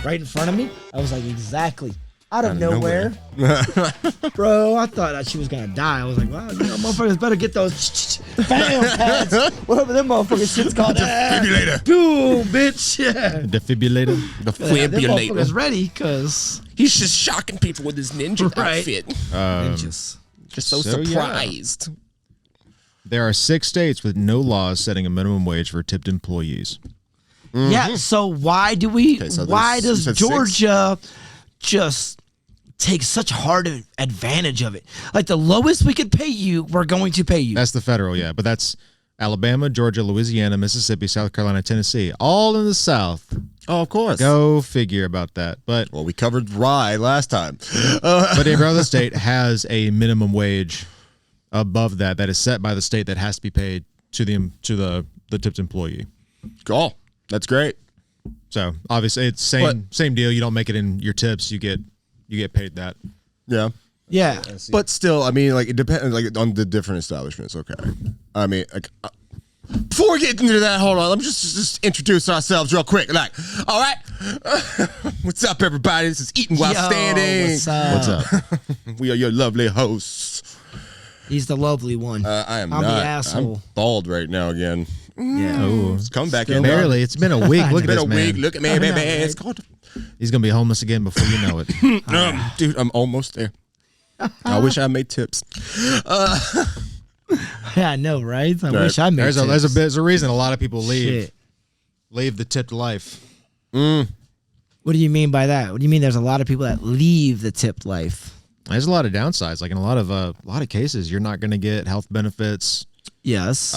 right in front of me. I was like, exactly. Out of nowhere. Bro, I thought that she was going to die. I was like, wow, motherfuckers better get those bam pads. Whatever them motherfuckers shit's called. Defibrillator. Boom, bitch. Yeah. Defibrillator. Them Defibrillator. motherfuckers ready, because... He's just shocking people with his ninja outfit. Ninjas. Just so surprised. Yeah. There are 6 states with no laws setting a minimum wage for tipped employees. Mm-hmm. Yeah, so why does Georgia just take such hard advantage of it? Like, the lowest we could pay you, we're going to pay you. That's the federal, yeah. But that's Alabama, Georgia, Louisiana, Mississippi, South Carolina, Tennessee. All in the South. Oh, of course. Go figure about that. But well, we covered rye last time. But every other state has a minimum wage above that is set by the state that has to be paid to the tipped employee. Cool. That's great. So obviously it's same deal. You don't make it in your tips, you get paid that. Yeah. Yeah. But still, I mean, like, it depends, like, on the different establishments. Okay. I mean, like, before we get into that, hold on. Let me just introduce ourselves real quick. Like, all right. What's up, everybody? This is Eating While Standing. What's up? We are your lovely hosts. He's the lovely one. I'm not. The asshole. I'm bald right now again. Yeah. Oh, it's coming back still in. Barely. It's been a week. Look at this, man. Look at me, baby. It's called. He's gonna be homeless again before you know it. Dude, I'm almost there. I wish I made tips. Yeah, I know, right? I wish I made tips. There's a reason a lot of people leave the tipped life. What do you mean by that? What do you mean there's a lot of people that leave the tipped life? There's a lot of downsides. Like in a lot of cases, you're not going to get health benefits. Yes.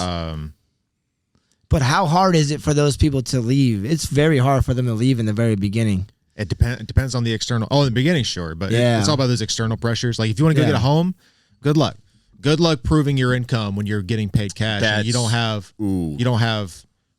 But how hard is it for those people to leave? It's very hard for them to leave in the very beginning. It depends on the external. Oh, in the beginning, sure, but it's all about those external pressures. Like if you want to go get a home, good luck. Good luck proving your income when you're getting paid cash. And you don't have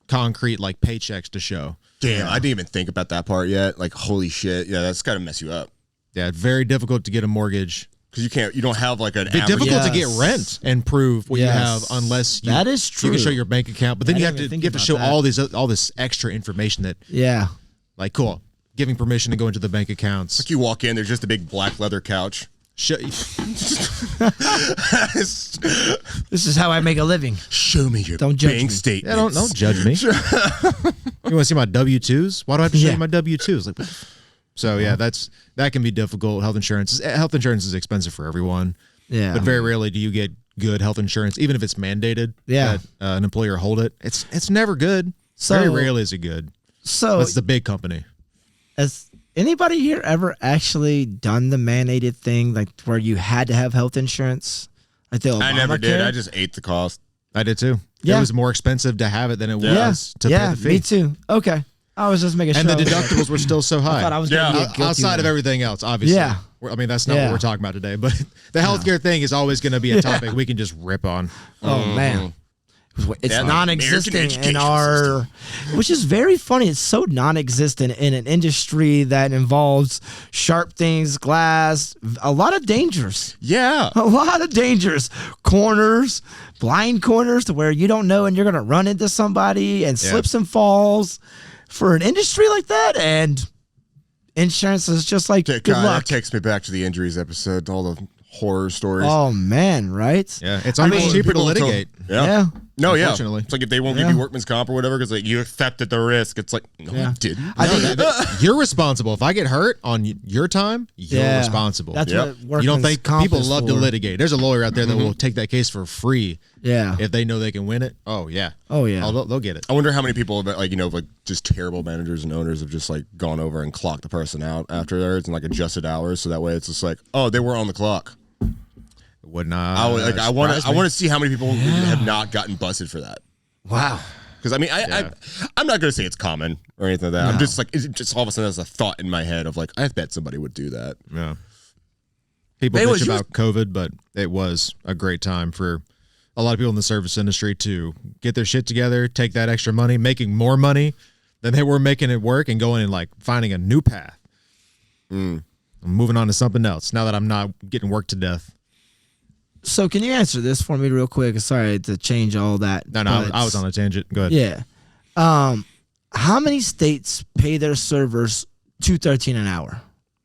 concrete like paychecks to show. Damn, I didn't even think about that part yet. Like, holy shit, yeah, that's gotta mess you up. Yeah, it's very difficult to get a mortgage because you don't have like an. It's difficult to get rent and prove what you have unless that is true. You can show your bank account, but then you have to show all this extra information that like cool, giving permission to go into the bank accounts. Like you walk in, there's just a big black leather couch. This is how I make a living. Show me your bank statements. Yeah, don't judge me. You want to see my W-2s? Why do I have to show you my W-2s? Like, so yeah, that can be difficult. Health insurance is expensive for everyone. Yeah, but very rarely do you get good health insurance, even if it's mandated. Yeah, that an employer hold it. It's never good. So, very rarely is it good. So it's the big company. Has anybody here ever actually done the mandated thing, like where you had to have health insurance? Like the Obamacare? I never did. I just ate the cost. I did too. Yeah. It was more expensive to have it than it was to pay the fee. Me too. Okay. I was just making sure. And the deductibles were still so high. I thought I was going to be a guilty outside of everything else, obviously. Yeah. I mean, that's not what we're talking about today, but the healthcare thing is always going to be a topic we can just rip on. Oh, man. It's non-existent in our, which is very funny. It's so non-existent in an industry that involves sharp things, glass, a lot of dangers. Yeah. A lot of dangers. Corners, blind corners to where you don't know and you're going to run into somebody and slips and falls for an industry like that. And insurance is just like, good luck. That takes me back to the injuries episode, all the horror stories. Oh, man, right? Yeah, it's almost cheaper to litigate. Yeah. No, yeah. Unfortunately. It's like if they won't give you workman's comp or whatever because like you accepted the risk. It's like, no, you didn't. I think you're responsible. If I get hurt on your time, you're responsible. That's what you don't think people love to for. litigate. There's a lawyer out there that will take that case for free. Yeah. If they know they can win it. Oh, yeah. Oh, yeah. They'll get it. I wonder how many people, like, like just terrible managers and owners have just like gone over and clocked the person out afterwards and like adjusted hours. So that way it's just like, oh, they were on the clock. Would not. I want to see how many people have not gotten busted for that. Wow. Because I mean, I'm not gonna say it's common or anything like that. No. I'm just like, it's just all of a sudden there's a thought in my head of like, I bet somebody would do that. Yeah. People bitch about COVID, but it was a great time for a lot of people in the service industry to get their shit together, take that extra money, making more money than they were making it work, and going and like finding a new path. I'm moving on to something else now that I'm not getting worked to death. So can you answer this for me real quick? Sorry to change all that. No, I was on a tangent. Go ahead. Yeah. How many states pay their servers $2.13 an hour.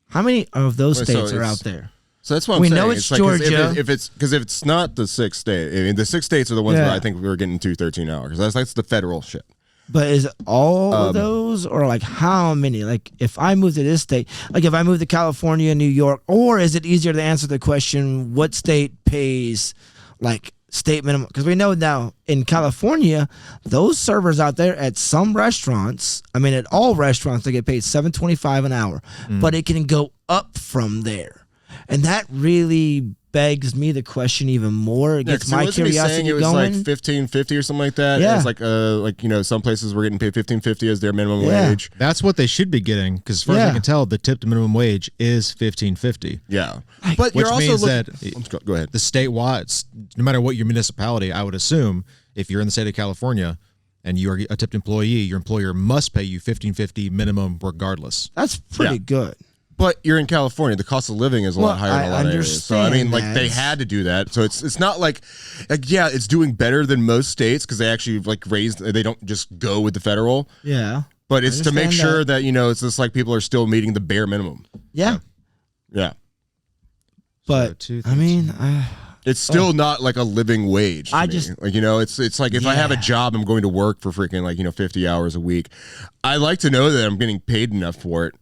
How many of those states are out there? So that's what I'm saying. We know it's Georgia. If it's not the 6 states, I mean, the 6 states are the ones where I think we were getting $2.13 an hour because that's the federal shit. But is it all of those, or like how many? Like if I move to this state, like if I move to California, New York, or is it easier to answer the question what state pays like state minimum? Because we know now in California, those servers out there at some restaurants, I mean at all restaurants, they get paid $7.25 an hour, but it can go up from there. And that really begs me the question even more. It gets my curiosity it was going. like $15.50 or something like that. Yeah. It's like some places were getting paid $15.50 as their minimum wage. That's what they should be getting because as far as I can tell, the tipped minimum wage is $15.50. Yeah, but which means that go ahead. The statewide, no matter what your municipality, I would assume if you're in the state of California and you are a tipped employee, your employer must pay you $15.50 minimum regardless. That's pretty good. But you're in California. The cost of living is a lot higher in a lot of areas. So, I mean, like, they had to do that. So it's not like, yeah, it's doing better than most states because they actually, like, they don't just go with the federal. Yeah. But it's to make sure that, it's just like people are still meeting the bare minimum. Yeah. Yeah. But, so I mean... it's still not like a living wage. It's like if I have a job, I'm going to work for freaking 50 hours a week. I like to know that I'm getting paid enough for it.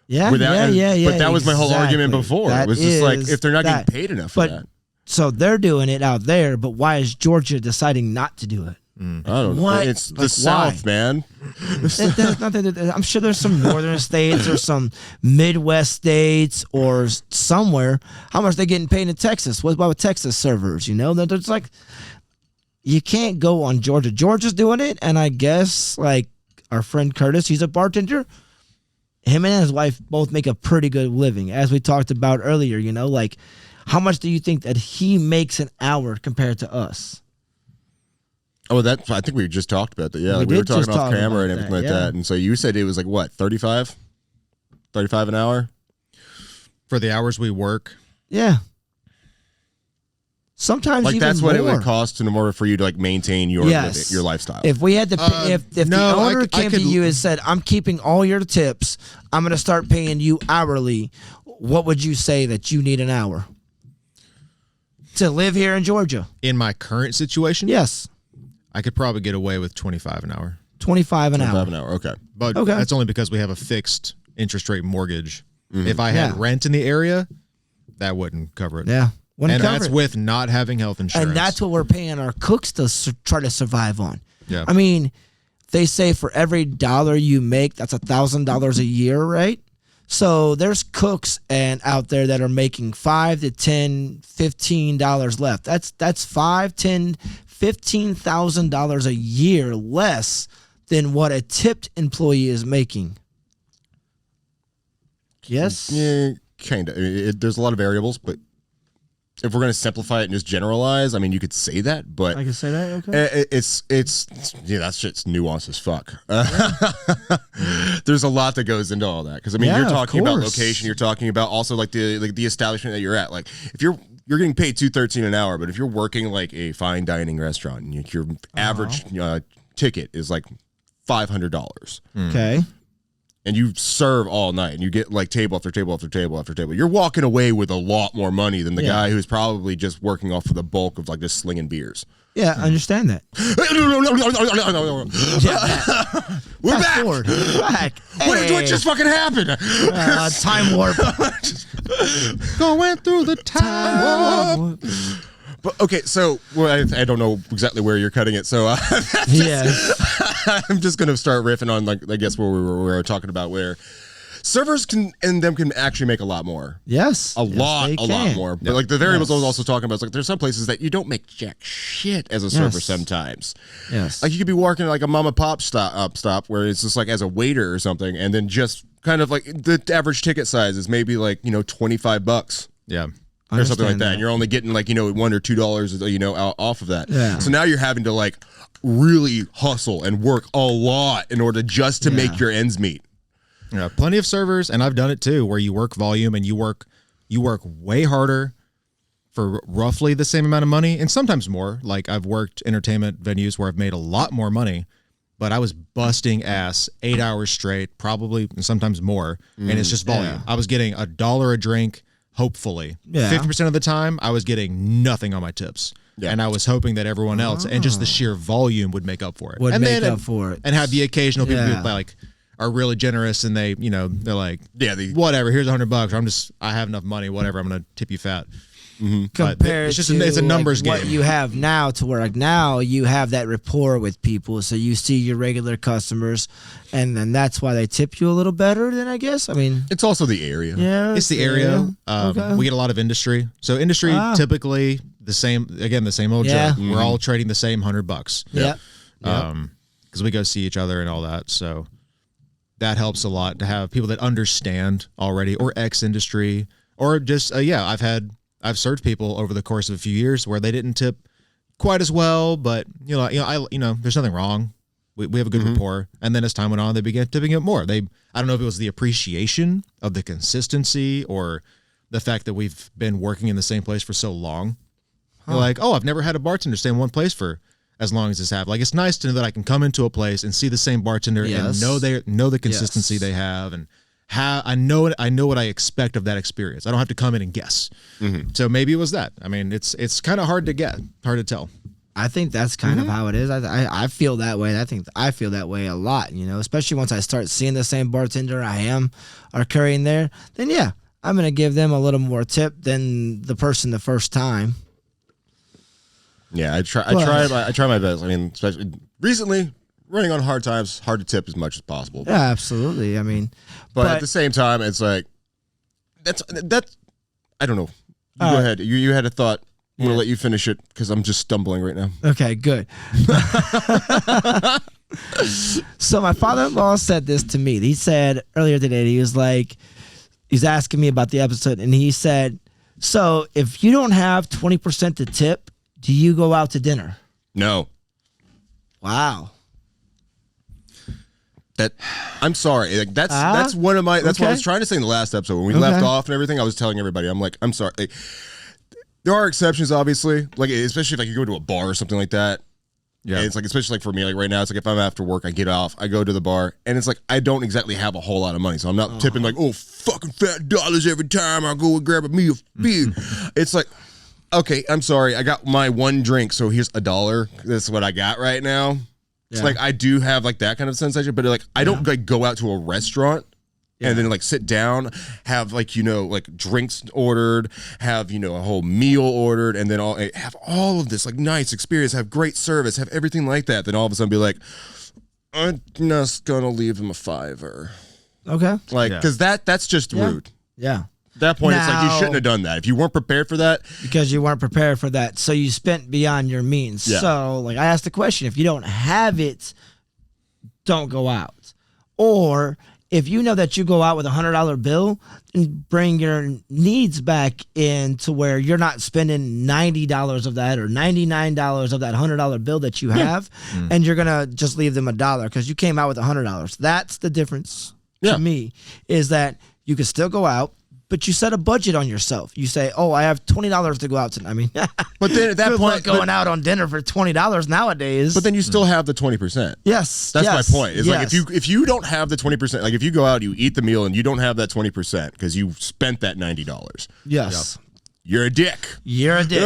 Yeah, But that was my whole argument before. That it was just like if they're not getting paid enough for that. So they're doing it out there, but why is Georgia deciding not to do it? I don't know. It's the South, man. I'm sure there's some northern states or some Midwest states or somewhere. How much they getting paid in Texas? What about Texas servers? There's like you can't go on Georgia. Georgia's doing it, and I guess like our friend Curtis, he's a bartender. Him and his wife both make a pretty good living, as we talked about earlier. Like how much do you think that he makes an hour compared to us? Oh, I think we just talked about that. Yeah, we were talking off camera and everything like that. And so you said it was like what, 35 an hour for the hours we work. Yeah. Sometimes like even that's what more. it would cost in order for you to like maintain your your lifestyle. If we had to, if the owner came to you and said, "I'm keeping all your tips, I'm going to start paying you hourly," what would you say that you need an hour to live here in Georgia? In my current situation, yes, I could probably get away with $25 an hour. $25 an hour. Okay, but that's only because we have a fixed interest rate mortgage. Mm-hmm. If I had rent in the area, that wouldn't cover it. Yeah. That's with not having health insurance. And that's what we're paying our cooks to try to survive on. Yeah. I mean, they say for every dollar you make, that's $1,000 a year, right? So there's cooks out there that are making $5 to $10, $15 left. That's $5, $10, $15,000 a year less than what a tipped employee is making. Yes? Yeah, kind of. There's a lot of variables, but if we're going to simplify it and just generalize, I mean, you could say that, but I can say that. Okay. It's that shit's nuanced as fuck. There's a lot that goes into all that because I mean, you're talking about location, you're talking about also like the establishment that you're at. Like if you're getting paid $2.13 an hour, but if you're working like a fine dining restaurant and your average ticket is like $500, okay. And you serve all night and you get like table after table after table after table, you're walking away with a lot more money than the guy who's probably just working off of the bulk of like just slinging beers. Yeah, I understand that. We're back. What just fucking happened? Time warp. Going through the time warp. But okay, so I don't know exactly where you're cutting it, so I'm just gonna start riffing on like I guess where we were talking about where servers can actually make a lot more. Yes, a lot more. But like the variables I was also talking about, is like there's some places that you don't make jack shit as a server sometimes. Yes, like you could be working at like a mom and pop stop where it's just like as a waiter or something, and then just kind of like the average ticket size is maybe like $25. Yeah. Or something like that. And you're only getting like, $1 or $2, off of that. Yeah. So now you're having to like really hustle and work a lot in order just to make your ends meet. Yeah, plenty of servers, and I've done it too, where you work volume and you work way harder for roughly the same amount of money, and sometimes more. Like I've worked entertainment venues where I've made a lot more money, but I was busting ass 8 hours straight, probably sometimes more. And it's just volume. Yeah. I was getting $1 a drink, hopefully. Yeah. 50% of the time, I was getting nothing on my tips. Yeah. And I was hoping that everyone else and just the sheer volume would make up for it. And have the occasional people who like are really generous and they, they're like, whatever, here's $100. I have enough money, whatever. I'm going to tip you fat. Mm-hmm. Compared it's a numbers game. What you have now to where like now you have that rapport with people, so you see your regular customers, and then that's why they tip you a little better. Then I guess it's also the area. Yeah, it's the area. We get a lot of industry. So industry typically the same old joke. We're all trading the same $100. Yeah, because we go see each other and all that. So that helps a lot to have people that understand already, or ex-industry, or just I've served people over the course of a few years where they didn't tip quite as well, but there's nothing wrong. We have a good rapport, and then as time went on, they began tipping it more. I don't know if it was the appreciation of the consistency or the fact that we've been working in the same place for so long. They're like, oh, I've never had a bartender stay in one place for as long as this happened. Like, it's nice to know that I can come into a place and see the same bartender and know the consistency they have, and I know what I expect of that experience. I don't have to come in and guess. So maybe it was that. I mean, it's kind of hard to tell. I think that's kind of how it is. I feel that way. I think I feel that way a lot, especially once I start seeing the same bartender are carrying there, then I'm going to give them a little more tip than the person the first time. Yeah, I try my best. I mean, especially recently, running on hard times, hard to tip as much as possible. Yeah, absolutely. I mean, but at the same time, it's like that's. I don't know. You go ahead. You had a thought. I'm gonna let you finish it because I'm just stumbling right now. Okay, good. So my father-in-law said this to me. He said earlier today, he's asking me about the episode, and he said, "So if you don't have 20% to tip, do you go out to dinner?" No. Wow. I'm sorry. Like, that's one of my. That's what I was trying to say in the last episode when we left off and everything. I was telling everybody, I'm like, I'm sorry. Like, there are exceptions, obviously. Like, especially if like you go to a bar or something like that. Yeah. And it's like, especially like for me, like right now, it's like if I'm after work, I get off, I go to the bar, and it's like I don't exactly have a whole lot of money, so I'm not tipping like, oh, fucking fat dollars every time I go and grab me a beer. It's like, okay, I'm sorry, I got my one drink, so here's $1. That's what I got right now. It's like I do have like that kind of sensation, but like I don't like go out to a restaurant and then like sit down, have like like drinks ordered, have a whole meal ordered, and then have all of this like nice experience, have great service, have everything like that. Then all of a sudden be like, I'm just gonna leave him a $5. Okay, like because that's just rude. Yeah. At that point, it's like you shouldn't have done that. If you weren't prepared for that. Because you weren't prepared for that. So you spent beyond your means. Yeah. So, like, I asked the question, if you don't have it, don't go out. Or if you know that you go out with a $100 bill, and bring your needs back in to where you're not spending $90 of that or $99 of that $100 bill that you have, and you're going to just leave them $1 because you came out with $100. That's the difference to me, is that you can still go out, but you set a budget on yourself. You say, "Oh, I have $20 to go out tonight." I mean, but then at that point, going out on dinner for $20 nowadays. But then you still have the 20%. Yes, that's my point. It's like if you don't have the 20%, like if you go out, you eat the meal, and you don't have that 20% because you spent that $90. Yes. Yep. You're a dick. You're a dick.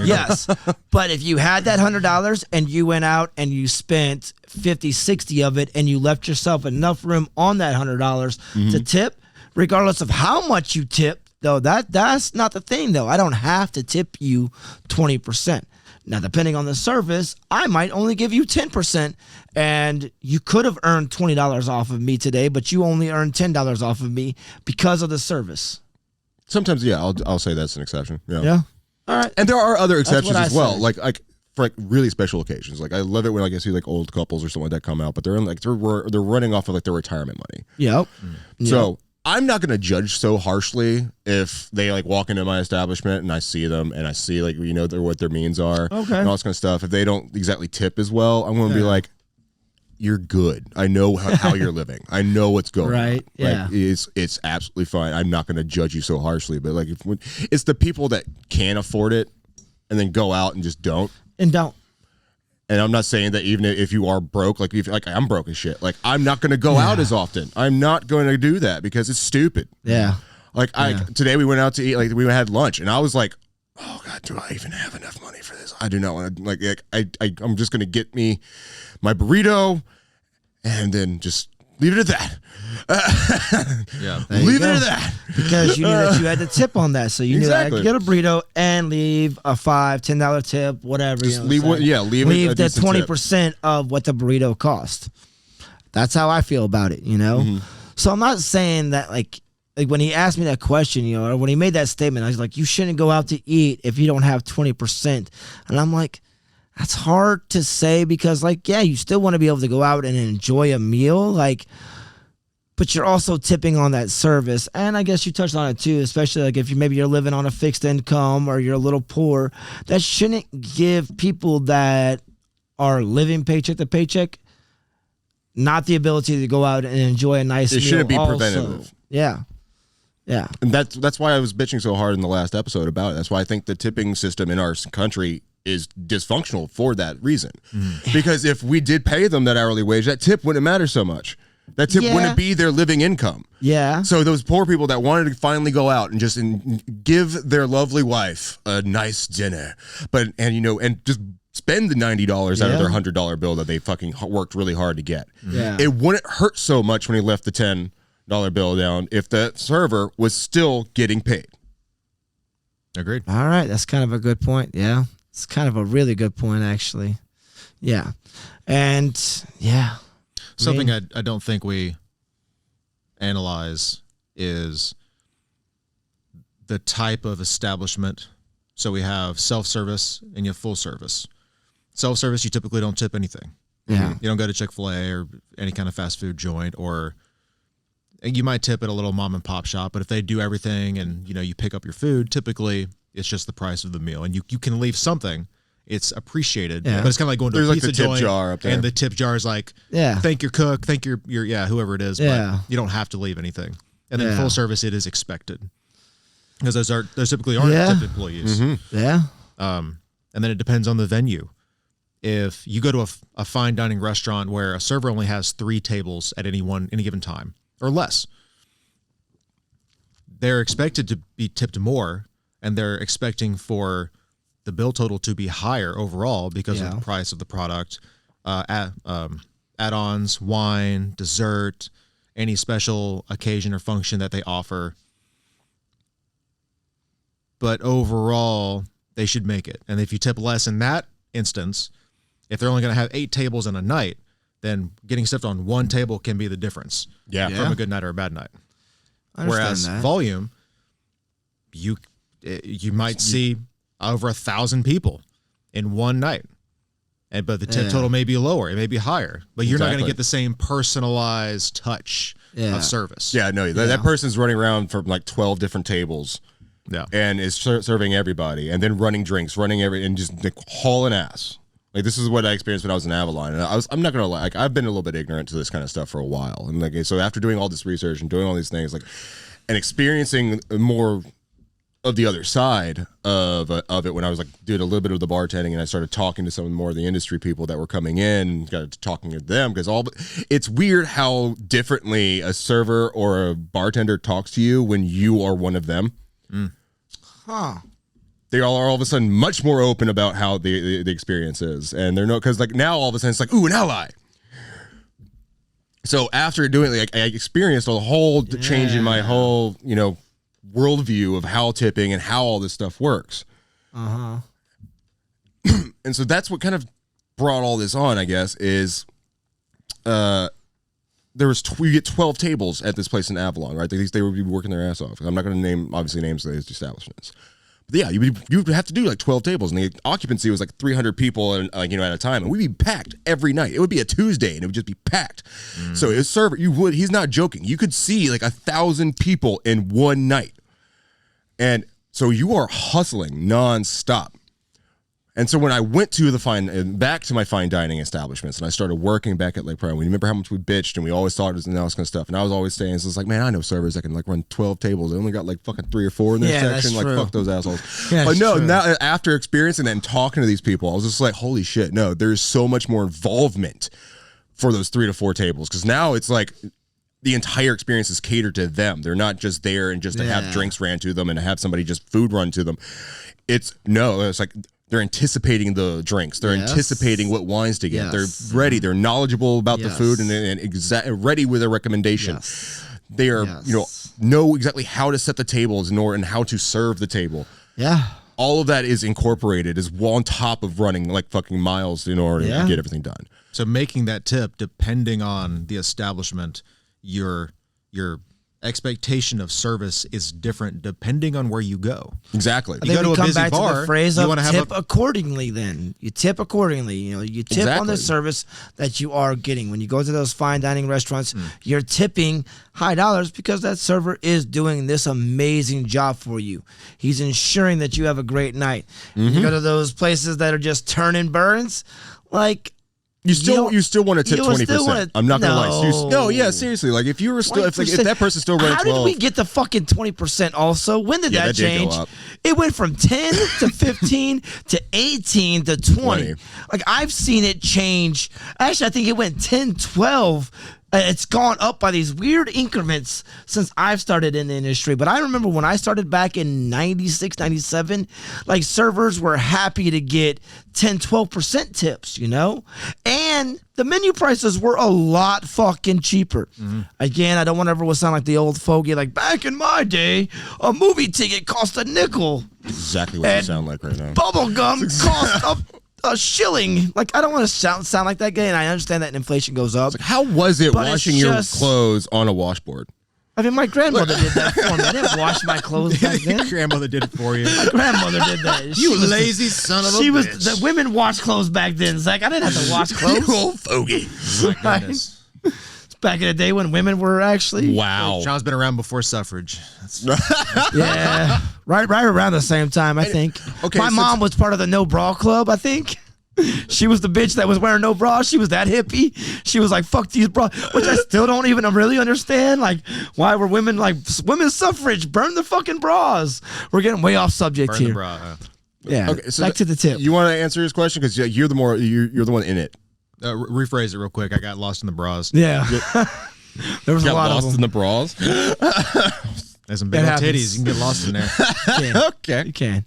Yes. But if you had that $100 and you went out and you spent 50, 60 of it, and you left yourself enough room on that $100 to tip, regardless of how much you tip, though, that's not the thing, though. I don't have to tip you 20%. Now, depending on the service, I might only give you 10%, and you could have earned $20 off of me today, but you only earned $10 off of me because of the service. Sometimes, I'll say that's an exception. Yeah. All right. And there are other exceptions as well, like for like really special occasions. Like I love it when I see like old couples or something like that come out, but they're running off of like their retirement money. Yep. So I'm not going to judge so harshly if they like walk into my establishment and I see them and I see like what their means are and all this kind of stuff. If they don't exactly tip as well, I'm going to be like, you're good. I know how you're living. I know what's going on. Right. Yeah. Like, it's absolutely fine. I'm not going to judge you so harshly, but like it's the people that can't afford it and then go out and just don't. And And I'm not saying that even if you are broke, like I'm broke as shit, like I'm not going to go out as often. I'm not going to do that because it's stupid. Yeah. Like today we went out to eat, like we had lunch, and I was like, oh God, do I even have enough money for this? I do not want to, I'm just going to get me my burrito and then just leave it at that. Leave it at that. Because you knew that you had to tip on that. So you knew that I could get a burrito and leave a $5, $10 tip, whatever. Just leave the 20% of what the burrito cost. That's how I feel about it, So I'm not saying that like when he asked me that question, or when he made that statement, I was like, you shouldn't go out to eat if you don't have 20%. And I'm like, that's hard to say because, like, yeah, you still want to be able to go out and enjoy a meal, like, but you're also tipping on that service. And I guess you touched on it too, especially like if you're living on a fixed income or you're a little poor. That shouldn't give people that are living paycheck to paycheck not the ability to go out and enjoy a nice meal. It shouldn't be also. preventative. Yeah. Yeah. And that's why I was bitching so hard in the last episode about it. That's why I think the tipping system in our country is dysfunctional for that reason. Because if we did pay them that hourly wage, that tip wouldn't matter so much. That tip wouldn't be their living income. Yeah. So those poor people that wanted to finally go out and just give their lovely wife a nice dinner, and just spend the $90 out of their $100 bill that they fucking worked really hard to get. Yeah. It wouldn't hurt so much when he left the $10 bill down if the server was still getting paid. Agreed. All right. That's kind of a good point. Yeah. It's kind of a really good point, actually. Yeah. And, yeah. Something I don't think we analyze is the type of establishment. So we have self-service and you have full service. Self-service, you typically don't tip anything. Yeah. You don't go to Chick-fil-A or any kind of fast food joint, or you might tip at a little mom and pop shop, but if they do everything and you pick up your food, typically it's just the price of the meal. And you can leave something. It's appreciated, but it's kind of like going to a pizza the tip joint, jar up there. and the tip jar is like, thank your cook, thank your whoever it is, but you don't have to leave anything. And then full service, it is expected because those typically aren't tipped employees. Mm-hmm. Yeah. And then it depends on the venue. If you go to a fine dining restaurant where a server only has 3 tables at any given time or less, they're expected to be tipped more, and they're expecting for the bill total to be higher overall because of the price of the product, add-ons, wine, dessert, any special occasion or function that they offer. But overall, they should make it. And if you tip less in that instance, if they're only going to have 8 tables in a night, then getting tipped on 1 table can be the difference from a good night or a bad night. Whereas volume, you might see over 1,000 people in one night, but the tip total may be lower, it may be higher, but you're not going to get the same personalized touch of service. Yeah, no, that person's running around from like 12 different tables, and is serving everybody, and then running drinks, and just like, hauling ass. Like, this is what I experienced when I was in Avalon, and I'm not gonna lie, like, I've been a little bit ignorant to this kind of stuff for a while, and like, so after doing all this research and doing all these things, like, and experiencing more of the other side of it, when I was like doing a little bit of the bartending, and I started talking to some more of the industry people that were coming in, got to talking to them, because it's weird how differently a server or a bartender talks to you when you are one of them. They all are all of a sudden much more open about how the experience is, and they're because like now all of a sudden it's like, ooh, an ally. So after doing like, I experienced a whole change in my whole worldview of how tipping and how all this stuff works. And so that's what kind of brought all this on, I guess, is we get 12 tables at this place in Avalon, right? They would be working their ass off. I'm not going to name obviously names of these establishments. But yeah, you would have to do like 12 tables, and the occupancy was like 300 people and at a time, and we'd be packed every night. It would be a Tuesday and it would just be packed. So his server, he's not joking. You could see like 1,000 people in one night. And so you are hustling nonstop. And so when I went to back to my fine dining establishments, and I started working back at Lake Prairie, we remember how much we bitched and we always thought it was and all this kind of stuff. And I was always saying, so it's like, man, I know servers that can like run 12 tables. They only got like fucking 3 or 4 in their section. Like, fuck those assholes. Yeah, but no, now after experiencing that and talking to these people, I was just like, holy shit, no, there's so much more involvement for those 3 to 4 tables. Because now it's like the entire experience is catered to them. They're not just there and just to have drinks ran to them and to have somebody just food run to them. It's like they're anticipating the drinks. They're anticipating what wines to get. They're ready. They're knowledgeable about the food and ready with a recommendation. They are, know exactly how to set the tables and how to serve the table. Yeah. All of that is incorporated is on top of running like fucking miles in order to get everything done. So making that tip, depending on the establishment, your expectation of service is different depending on where you go. Exactly. You go to a busy bar, to the phrase you of tip accordingly. Then you tip accordingly. You tip on the service that you are getting. When you go to those fine dining restaurants, you're tipping high dollars because that server is doing this amazing job for you. He's ensuring that you have a great night. You go to those places that are just turning burns, like. You still want to tip 20%. I'm not gonna lie. No, yeah, seriously. Like if you were still, if that person's still running 12. How did we get the fucking 20%? Also, when did that change? Go up. It went from 10 to 15 to 18 to 20. Like I've seen it change. Actually, I think it went 10, 12. It's gone up by these weird increments since I've started in the industry. But I remember when I started back in 96, 97, like servers were happy to get 10, 12% tips, And the menu prices were a lot fucking cheaper. Again, I don't want to ever sound like the old fogey, like back in my day, a movie ticket cost a nickel. Exactly what you sound like right now. Bubble gum cost a shilling. Like, I don't want to sound like that guy, and I understand that inflation goes up. Like, how was it washing your clothes on a washboard? I mean, my grandmother did that for me. I didn't wash my clothes back then. Your grandmother did it for you. My grandmother did that. You lazy son of a bitch. The women washed clothes back then. It's like, I didn't have to wash clothes. You old fogey. My goodness. Back in the day when women were actually... Wow. Sean's been around before suffrage. Yeah. Right around the same time, I think. Okay, my mom was part of the No Bra Club, I think. She was the bitch that was wearing no bra. She was that hippie. She was like, fuck these bras, which I still don't even really understand. Like, why were women like, women's suffrage, burn the fucking bras. We're getting way off subject here. The bra. Yeah. Okay, so back to the tip. You want to answer his question? Because you're the one in it. Rephrase it real quick. I got lost in the bras. Yeah. There was a lot lost of them. in the bras. There's some big old titties. You can get lost in there. Okay. You can.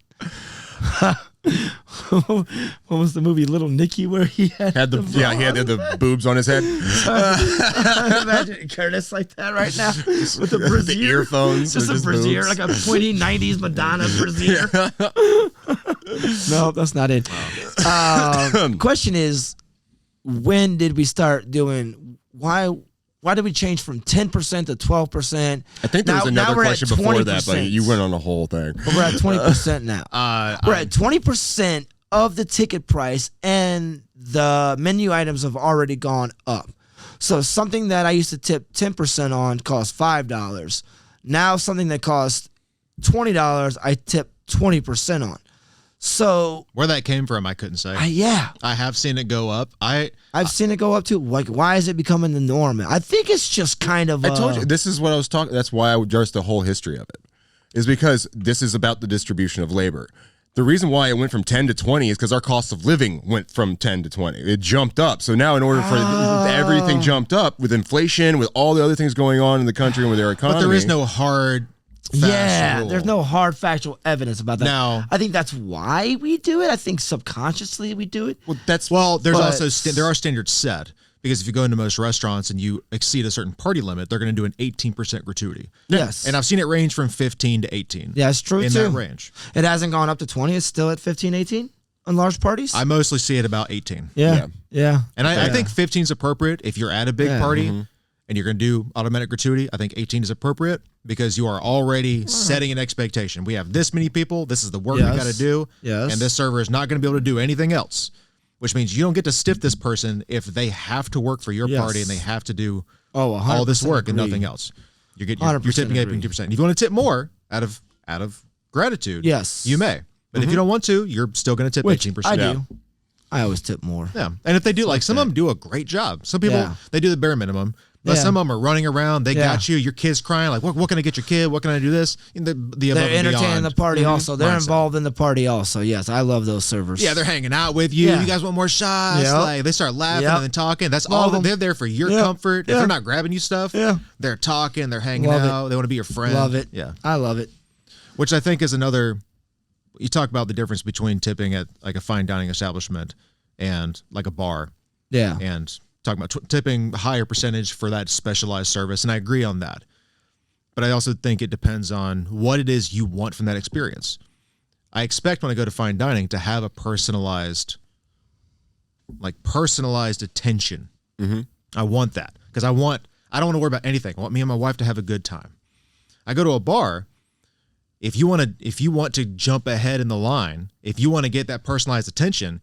What was the movie Little Nicky where he had the he had the boobs on his head. Imagine Curtis like that right now with the brassiere, the earphones, just a brassiere, like a pointy '90s Madonna brassiere. No, that's not it. Question is, when did we start doing? Why did we change from 10% to 12%? I think there was another question before that, but you went on the whole thing. But we're at 20% now. We're at 20% of the ticket price, and the menu items have already gone up. So something that I used to tip 10% on costs $5. Now something that costs $20, I tip 20% on. So where that came from, I couldn't say. Yeah, I have seen it go up. I've seen it go up too. Like, why is it becoming the norm? I think it's just kind of. I told you this is what I was talking. That's why I would address the whole history of it, is because this is about the distribution of labor. The reason why it went from 10 to 20 is because our cost of living went from 10 to 20. It jumped up. So now, in order for everything jumped up with inflation, with all the other things going on in the country and with their economy, but there is no hard. Yeah, there's no hard factual evidence about that. Now, I think that's why we do it. I think subconsciously we do it. Well, there are standards set, because if you go into most restaurants and you exceed a certain party limit, they're going to do an 18% gratuity. Yes, and I've seen it range from 15 to 18. Yeah, it's true in too. that range. It hasn't gone up to 20. It's still at 15, 18 on large parties. I mostly see it about 18. Yeah. And I think 15 is appropriate if you're at a big party. And you're going to do automatic gratuity. I think 18 is appropriate because you are already setting an expectation. We have this many people. This is the work we got to do. Yes. And this server is not going to be able to do anything else, which means you don't get to stiff this person if they have to work for your party and they have to do all this work and nothing else. You're tipping 18%. If you want to tip more out of gratitude, yes, you may. But if you don't want to, you're still going to tip 18%. I do. I always tip more. Yeah. And if they do, like some of them do a great job. Some people, they do the bare minimum. But some of them are running around. They got you. Your kid's crying. Like, what can I get your kid? What can I do this? They're entertaining the party also. They're involved in the party also. Yes, I love those servers. Yeah, they're hanging out with you. You guys want more shots? Yep. Like they start laughing and then talking. That's all. They're there for your comfort. If they're not grabbing you stuff, they're talking. They're hanging out. They want to be your friend. Love it. Yeah, I love it. Which I think is another. You talk about the difference between tipping at like a fine dining establishment and like a bar. Yeah, and talking about tipping higher percentage for that specialized service, and I agree on that. But I also think it depends on what it is you want from that experience. I expect when I go to fine dining to have a personalized attention. Mm-hmm. I want that because I don't want to worry about anything. I want me and my wife to have a good time. I go to a bar. If you want to jump ahead in the line, if you want to get that personalized attention,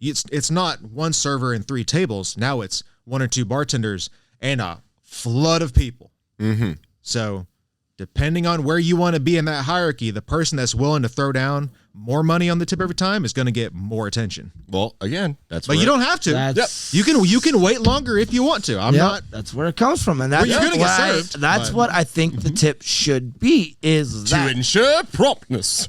it's not one server and 3 tables. Now it's 1 or 2 bartenders and a flood of people. Mm-hmm. So depending on where you want to be in that hierarchy, the person that's willing to throw down more money on the tip every time is going to get more attention. Well, again, but you don't have to. You can wait longer if you want to. I'm not. That's where it comes from, and that's you're going to get served. That's what I think the tip should be. Is to ensure promptness,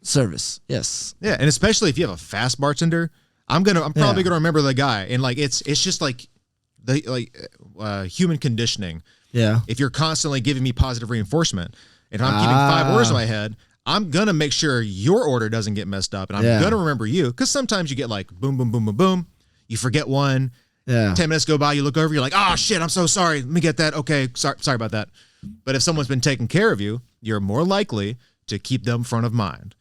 service. Yes. Yeah, and especially if you have a fast bartender. I'm probably gonna remember the guy, and like it's just like human conditioning. Yeah. If you're constantly giving me positive reinforcement, and I'm keeping 5 orders in my head, I'm gonna make sure your order doesn't get messed up, and I'm gonna remember you because sometimes you get like boom, boom, boom, boom, boom. You forget one. Yeah. 10 minutes go by, you look over, you're like, oh shit, I'm so sorry. Let me get that. Okay, sorry about that. But if someone's been taking care of you, you're more likely to keep them front of mind.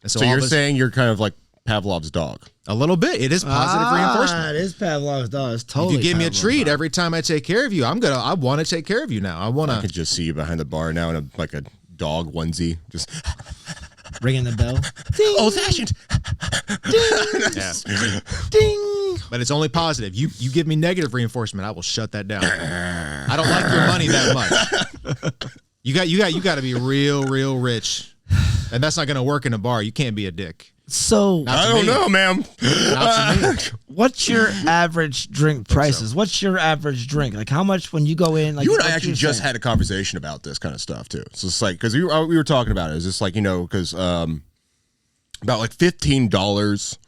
And so you're saying you're kind of like Pavlov's dog. A little bit. It is positive reinforcement. It is Pavlov's dog. It's totally. If you give me a treat every time I take care of you, I want to take care of you now. I could just see you behind the bar now in a dog onesie, just ringing the bell. Ding. Old fashioned. Ding. Ding. But it's only positive. You give me negative reinforcement, I will shut that down. I don't like your money that much. You got to be real rich. And that's not going to work in a bar. You can't be a dick. So I don't know, ma'am. What's your average drink prices? What's your average drink? Like how much when you go in? Like you and I actually just had a conversation about this kind of stuff too. So it's like because we were talking about it. It's just like because about like $15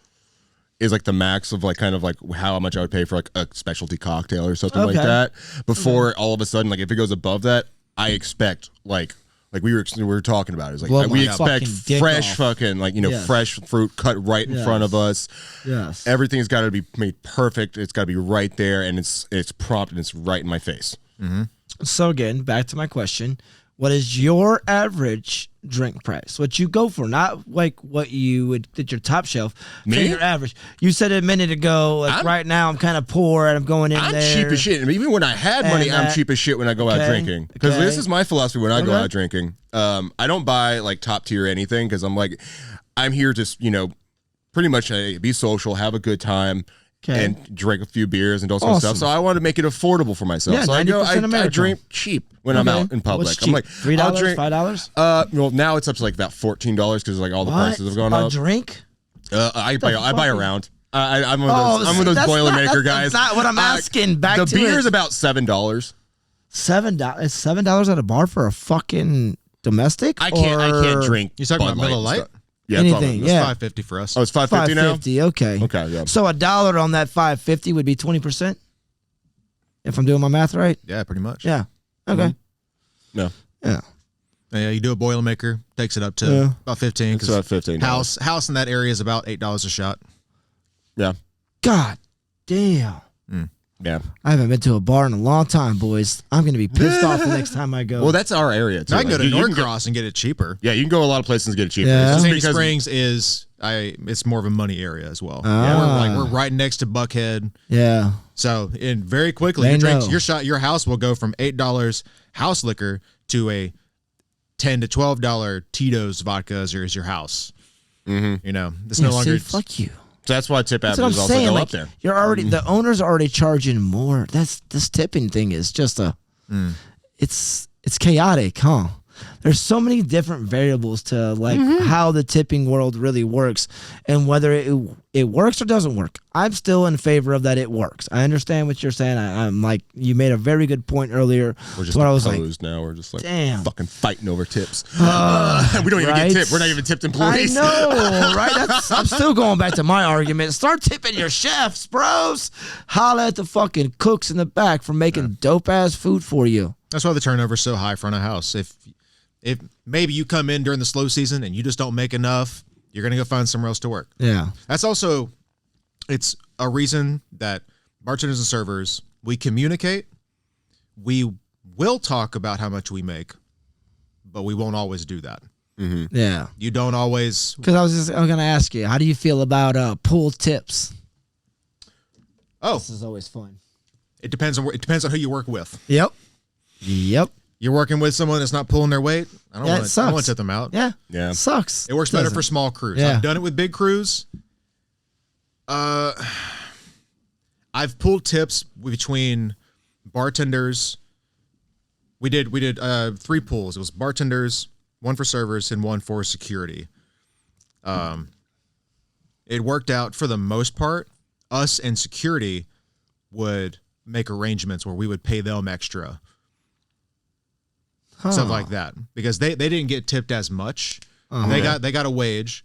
is like the max of like kind of like how much I would pay for like a specialty cocktail or something like that. Before all of a sudden, like if it goes above that, I expect like we were talking about it. It's like we expect fresh fucking fresh fruit cut right in front of us. Yes. Everything's got to be made perfect. It's got to be right there, and it's prompt and it's right in my face. Mm-hmm. So again, back to my question: what is your average drink price? What you go for, not like what you would at your top shelf. Me? Your average. You said a minute ago, like right now I'm kind of poor and I'm going in there. I'm cheap as shit. And even when I had money, I'm cheap as shit when I go out drinking. Because this is my philosophy when I go out drinking. I don't buy like top tier anything because I'm here to, pretty much be social, have a good time. And drink a few beers and do some stuff. So I want to make it affordable for myself. Yeah, so I drink cheap when I'm out in public. What's cheap? I'm like $3, $5? Well, now it's up to like about $14 because like all the prices have gone up. A drink? I buy around. I'm one of those Boilermaker guys. That's not what I'm asking. Back the to beer is it. about $7. $7? It's $7 at a bar for a fucking domestic? I can't drink. You talking about Miller Lite? Yeah, anything. It's $5.50 for us. Oh, it's $5.50 now? $5.50, okay. Okay, yeah. So $1 on that $5.50 would be 20%? If I'm doing my math right? Yeah, pretty much. Yeah. Okay. No. Yeah. Yeah, you do a Boilermaker, takes it up to about 15. It's about $15. House in that area is about $8 a shot. Yeah. God damn. Yeah. I haven't been to a bar in a long time, boys. I'm going to be pissed off the next time I go. Well, that's our area, too. I can go to Norcross and get it cheaper. Yeah, you can go a lot of places and get it cheaper. Yeah. Sandy Springs it's more of a money area as well. We're right next to Buckhead. Yeah. So very quickly, your house will go from $8 house liquor to a $10 to $12 Tito's vodka as your house. Mm-hmm. It's no longer. Fuck you. So that's why tip averages also go up there. You're already the owners are already charging more. This tipping thing is just it's chaotic, huh? There's so many different variables to like how the tipping world really works and whether it works or doesn't work. I'm still in favor of that it works. I understand what you're saying. I'm like, you made a very good point earlier. We're just opposed now. We're just like fucking fighting over tips. We don't even get tipped. We're not even tipped employees. I know, right? I'm still going back to my argument. Start tipping your chefs, bros. Holla at the fucking cooks in the back for making dope ass food for you. That's why the turnover's so high front of house. If maybe you come in during the slow season and you just don't make enough, you're gonna go find somewhere else to work. Yeah. That's also, it's a reason that bartenders and servers, we communicate. We will talk about how much we make, but we won't always do that. Mm-hmm. Yeah. You don't always. Because I was gonna ask you, how do you feel about pool tips? Oh, this is always fun. It depends on who you work with. Yep. You're working with someone that's not pulling their weight. I don't want to tip them out. Yeah. It sucks. It works better for small crews. Yeah. I've done it with big crews. I've pulled tips between bartenders. We did 3 pools. It was bartenders, 1 for servers, and 1 for security. It worked out for the most part. Us and security would make arrangements where we would pay them extra. Stuff like that, because they didn't get tipped as much. They got a wage,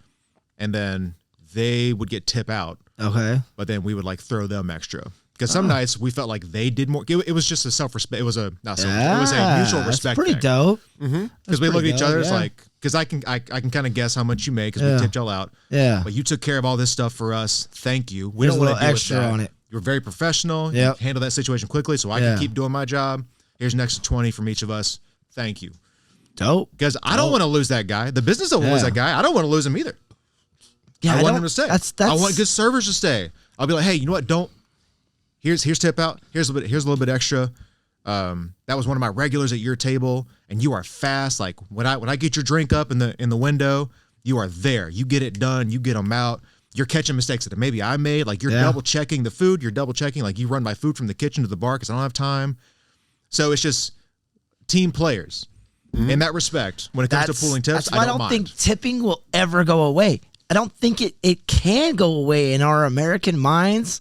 and then they would get tip out. Okay, but then we would like throw them extra, because some nights we felt like they did more. It was just a self-respect. It was a not self. It was a mutual respect. That's pretty dope. Because we look at each other, it's like, because I can kind of guess how much you make because we tipped y'all out. Yeah, but you took care of all this stuff for us. Thank you. We There's don't want to deal extra with that. on it. You were very professional. You handled that situation quickly, so I can keep doing my job. Here's an extra 20 from each of us. Thank you. Dope. Because I don't want to lose that guy. The business don't want to lose that guy. I don't want to lose him either. Yeah, I want him to stay. That's I want good servers to stay. I'll be like, hey, you know what? Here's tip out. Here's a little bit extra. That was one of my regulars at your table, and you are fast. Like when I get your drink up in the window, you are there. You get it done. You get them out. You're catching mistakes that maybe I made. Like you're double checking the food. You're double checking. Like you run my food from the kitchen to the bar because I don't have time. So it's just team players. In that respect, when it comes to pooling tips, that's why I don't think tipping will ever go away. I don't think it can go away in our American minds.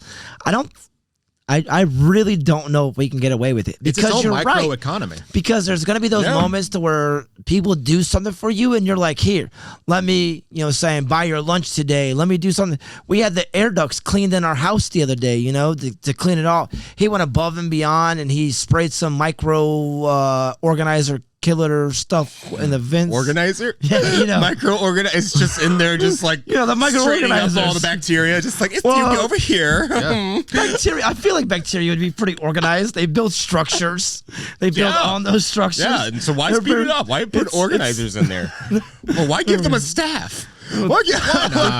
I really don't know if we can get away with it. Because it's its own micro economy. Because there's going to be those moments to where people do something for you and you're like, here, let me, saying buy your lunch today. Let me do something. We had the air ducts cleaned in our house the other day, to clean it all. He went above and beyond and he sprayed some micro organizer killer stuff in the vents. Organizer? Yeah, Micro organizer. It's just in there, just like the micro organizer, all the bacteria. Just like, it's over here. Yeah. Bacteria. I feel like bacteria would be pretty organized. They build structures. They build on those structures. Yeah, and so why speed it up? Why put organizers in there? Well, why give them a staff? Why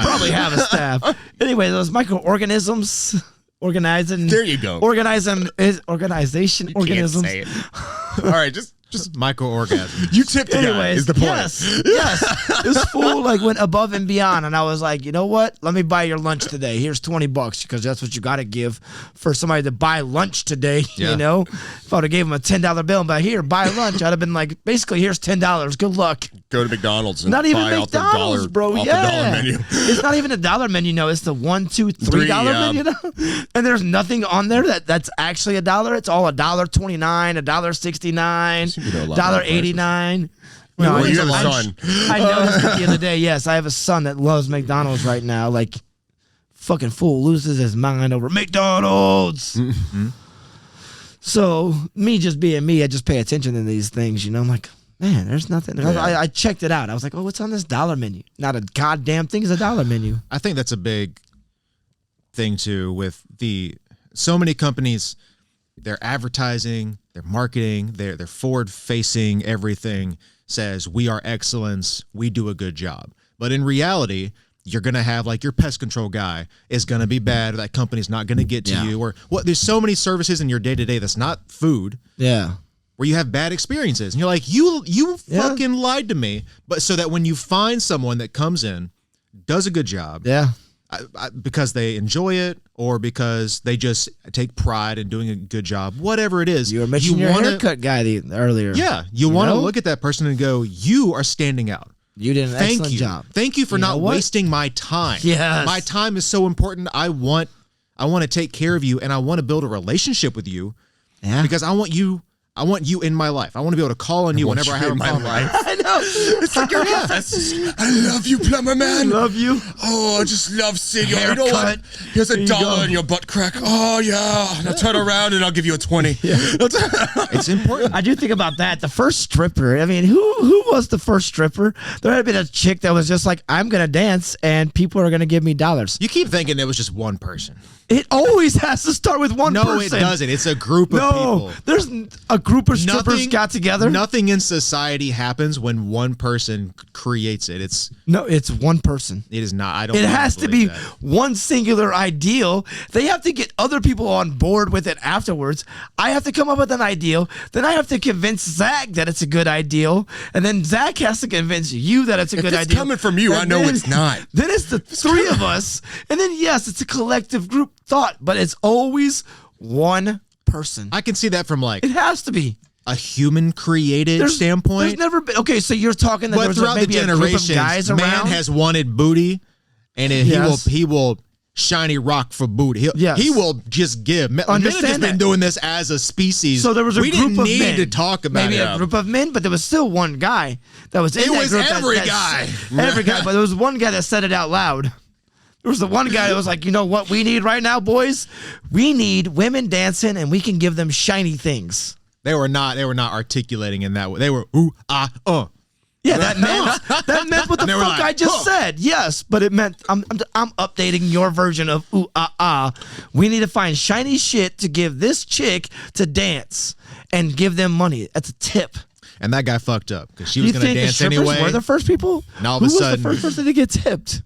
probably have a staff. Anyway, those microorganisms. Organizing. There you go. Organization. Organisms. Can't say it. All right, just micro-orgasm. You tipped the guy is the point. Yes. This fool went above and beyond, and I was like, you know what? Let me buy your lunch today. Here's $20 because that's what you got to give for somebody to buy lunch today. Yeah. If I would have gave him a $10 bill, but here, buy lunch, I'd have been like, basically, here's $10. Good luck. Go to McDonald's and not even buy McDonald's, bro. Off the dollar menu. It's not even a dollar menu. No, it's the $1, $2, $3 menu. And there's nothing on there that's actually a dollar. It's all $1.29, $1.69, $1.89. No, you have a son. I noticed it the other day. Yes, I have a son that loves McDonald's right now. Like, fucking fool loses his mind over McDonald's. Mm-hmm. So, me just being me, I just pay attention to these things. I'm like, man, there's nothing. Yeah. I checked it out. I was like, oh, what's on this dollar menu? Not a goddamn thing is a dollar menu. I think that's a big thing, too, with so many companies, their advertising, their marketing, their forward-facing everything says, we are excellence, we do a good job. But in reality, you're going to have, like, your pest control guy is going to be bad, or that company's not going to get to you, or there's so many services in your day-to-day that's not food. Yeah. Where you have bad experiences. And you're like, you fucking lied to me. But so that when you find someone that comes in, does a good job, because they enjoy it or because they just take pride in doing a good job, whatever it is. You were mentioning your haircut guy earlier. Yeah, you want to look at that person and go, you are standing out. You did an excellent job. Thank you for not wasting my time. Yes. My time is so important. I want to take care of you, and I want to build a relationship with you because I want you in my life. I want to be able to call on you whenever I have my life. I know. It's like your I love you, plumber man. Love you. Oh, I just love seeing you. You know what? Here's $1 in your butt crack. Oh yeah. Now turn around and I'll give you a 20. Yeah. It's important. I do think about that. The first stripper. I mean, who was the first stripper? There had been a chick that was just like, I'm gonna dance and people are gonna give me dollars. You keep thinking it was just one person. It always has to start with one person. No, it doesn't. It's a group of people. There's a group of strippers got together. Nothing in society happens when one person creates it. It's one person. It is not. I don't. It has to be that. one singular ideal. They have to get other people on board with it afterwards. I have to come up with an ideal. Then I have to convince Zach that it's a good ideal, and then Zach has to convince you that it's a good idea. idea. Coming from you, I know it's not. Then it's the three of us, and then yes, it's a collective group thought, but it's always one person. I can see that from it has to be a human created standpoint. There's never been so you're talking that but there's throughout maybe the generations, a group of guys man around. has wanted booty, and he will shiny rock for booty. He will just give. Men have just been doing this as a species. So there was a group of men. We didn't need to talk about maybe a group of men, but there was still one guy that was in that group. Every guy, but there was one guy that said it out loud. There was the one guy that was like, you know what we need right now, boys? We need women dancing, and we can give them shiny things. They were not articulating in that way. They were ooh ah Yeah, that meant what the fuck I just said. Yes, but it meant I'm updating your version of ooh ah ah. We need to find shiny shit to give this chick to dance and give them money. That's a tip. And that guy fucked up because she was going to dance anyway. Were the first people? And all of a sudden, who was the first person to get tipped?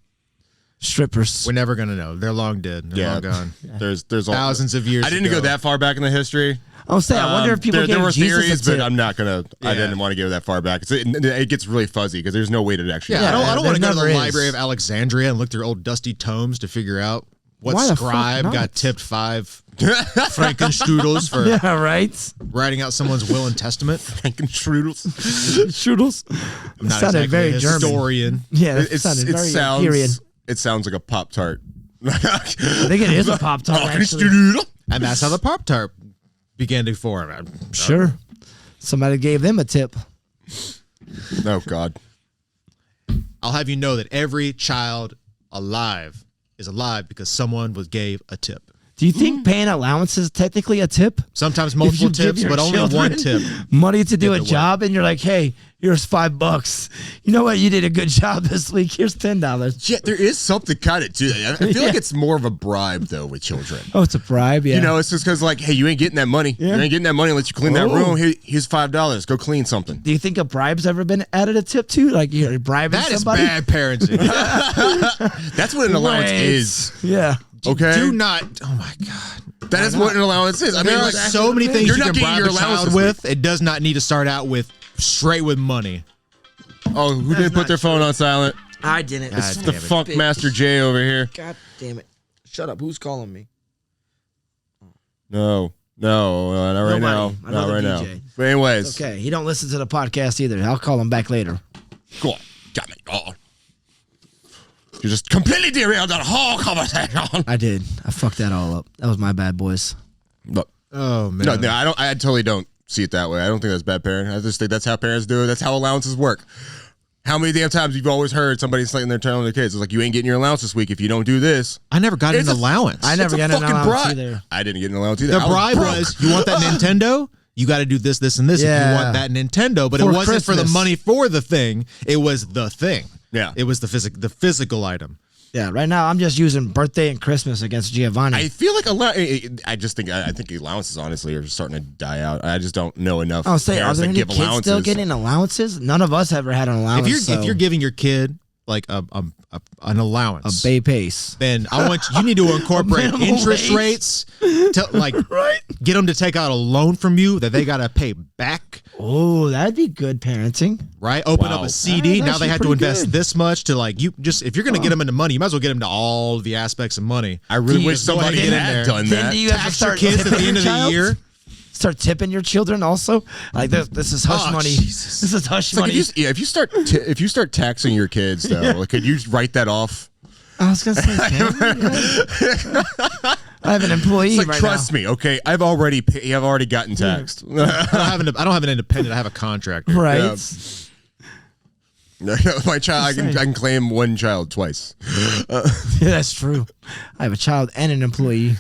Strippers. We're never gonna know. They're long dead. They're long gone. There's thousands of years. I didn't go that far back in the history. I was saying, I wonder if people there were Jesus theories, a tip. but I'm not gonna. Yeah. I didn't want to go that far back. It gets really fuzzy because there's no way to actually. Yeah, I don't want to go to the Library of Alexandria and look through old dusty tomes to figure out what scribe got tipped 5 Frankenstrudels for writing out someone's will and testament. Frankenstrudels. Strudels. I'm not sounded exactly very a historian. Yeah, it sounds period. It sounds like a Pop-Tart. I think it is a Pop-Tart, actually. And that's how the Pop-Tart began to form. Sure. Somebody gave them a tip. Oh, God. I'll have you know that every child alive is alive because someone gave a tip. Do you think paying allowances is technically a tip? Sometimes multiple tips, but only one tip. Money to do a job, and you're like, hey, here's $5. You know what? You did a good job this week. Here's $10. Yeah, there is something kind of to it. I feel like it's more of a bribe, though, with children. Oh, it's a bribe, yeah. You know, it's just because, like, hey, you ain't getting that money. Yeah. You ain't getting that money unless you clean that room. Here's $5. Go clean something. Do you think a bribe's ever been added a tip to? Like, you're bribing somebody? That is bad parenting. That's what an allowance is. Yeah. Okay. Do not. Oh my God. That is what an allowance is. I mean, there are so many things you can bribe your child with. It does not need to start out with straight with money. Oh, who didn't put their phone on silent? I didn't. It's the Funk Master J over here. God damn it! Shut up. Who's calling me? No, not right now. Not right now. But anyways, it's okay. He don't listen to the podcast either. I'll call him back later. Cool. Got me. You just completely derailed that whole conversation. I did. I fucked that all up. That was my bad, boys. But, oh man. No, I totally don't see it that way. I don't think that's bad parenting. I just think that's how parents do it. That's how allowances work. How many damn times you've always heard somebody sitting there telling their kids, it's like, you ain't getting your allowance this week if you don't do this. I never got an allowance. I never got an allowance either. I didn't get an allowance either. The bribe was, you want that Nintendo? You got to do this, and this if you want that Nintendo. But it wasn't for the money for the thing. It was the thing. Yeah. It was the physical item. Yeah, right now I'm just using birthday and Christmas against Giovanni. I feel like I think allowances honestly are starting to die out. I just don't know enough. Are there any kids still getting allowances? None of us ever had an allowance. If you're giving your kid like an allowance, a bay pace, then you need to incorporate interest rates to get them to take out a loan from you that they got to pay back Oh, that'd be good parenting. Right? Open up a CD. Now they have to invest this much to like, if you're going to get them into money, you might as well get them to all the aspects of money. I really wish somebody had done that. Do you have to start kids at the end of the year? Start tipping your children also. Like this is hush money. Jesus. This is hush money. If you start taxing your kids though, like, could you write that off? I was gonna say, I have an employee right trust me, okay. I've already gotten taxed. I don't have an independent. I have a contractor. Right. Yeah. My child, I can claim one child twice. Yeah, that's true. I have a child and an employee.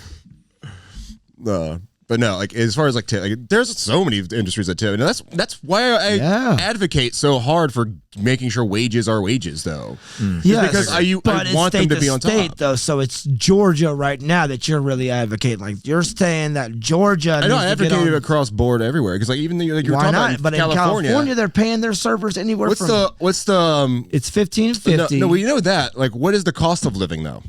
But no, like as far as like there's so many industries that tip, and that's why I advocate so hard for making sure wages are wages, though. Yeah, because I want them to be on top. Though, so it's Georgia right now that you're really advocating. Like you're saying that Georgia. I know I advocate it across board everywhere because like even though like you're talking about but California, in California they're paying their servers anywhere. What's the It's $15.50. No, well, you know that. Like, what is the cost of living though?